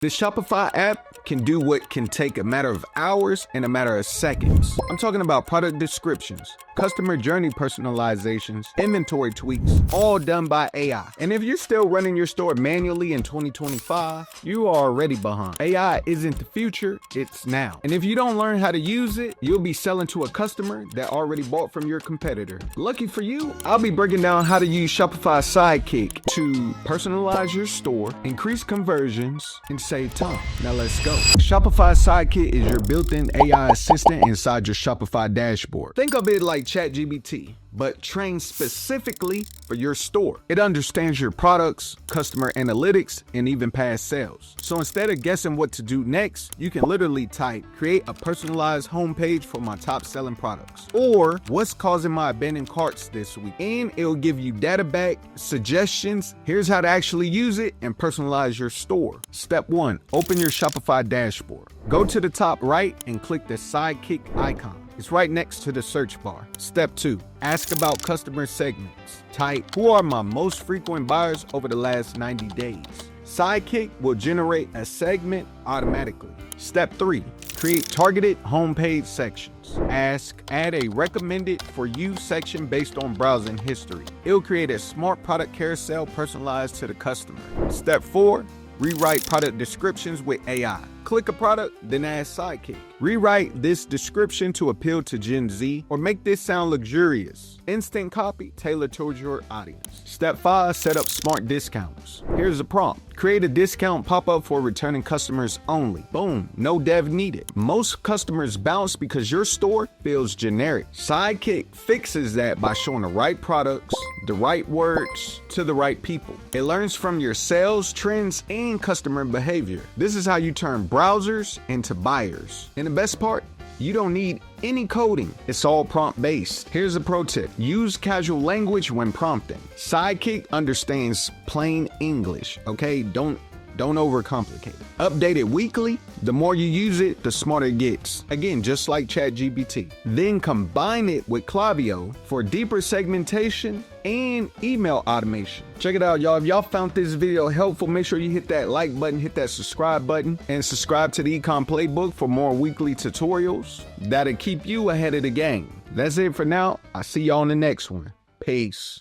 The Shopify app can do what can take a matter of hours in a matter of seconds. I'm talking about product descriptions, customer journey personalizations, inventory tweaks, all done by AI. And if you're still running your store manually in 2025, you are already behind. AI isn't the future, it's now. And if you don't learn how to use it, you'll be selling to a customer that already bought from your competitor. Lucky for you, I'll be breaking down how to use Shopify Sidekick to personalize your store, increase conversions, and save time. Now let's go. Shopify Sidekick is your built-in AI assistant inside your Shopify dashboard. Think of it like ChatGPT, but trained specifically for your store. It understands your products, customer analytics, and even past sales. So instead of guessing what to do next, you can literally type, create a personalized homepage for my top selling products, or what's causing my abandoned carts this week. And it'll give you data back, suggestions, here's how to actually use it, and personalize your store. Step 1, open your Shopify dashboard. Go to the top right and click the Sidekick icon. It's right next to the search bar. Step 2, ask about customer segments. Type, who are my most frequent buyers over the last 90 days? Sidekick will generate a segment automatically. Step 3, create targeted homepage sections. Ask, add a recommended for you section based on browsing history. It'll create a smart product carousel personalized to the customer. Step 4, rewrite product descriptions with AI. Click a product, then add Sidekick. Rewrite this description to appeal to Gen Z or make this sound luxurious. Instant copy, tailored towards your audience. Step 5, set up smart discounts. Here's a prompt. Create a discount pop-up for returning customers only. Boom, no dev needed. Most customers bounce because your store feels generic. Sidekick fixes that by showing the right products, the right words to the right people. It learns from your sales, trends, and customer behavior. This is how you turn browsers into buyers. And the best part, you don't need any coding. It's all prompt based. Here's a pro tip. Use casual language when prompting. Sidekick understands plain English, okay? Don't overcomplicate it. Update it weekly. The more you use it, the smarter it gets. Again, just like ChatGPT. Then combine it with Klaviyo for deeper segmentation and email automation. Check it out, y'all. If y'all found this video helpful, make sure you hit that like button, hit that subscribe button, and subscribe to the Ecom Playbook for more weekly tutorials that'll keep you ahead of the game. That's it for now. I'll see y'all in the next one. Peace.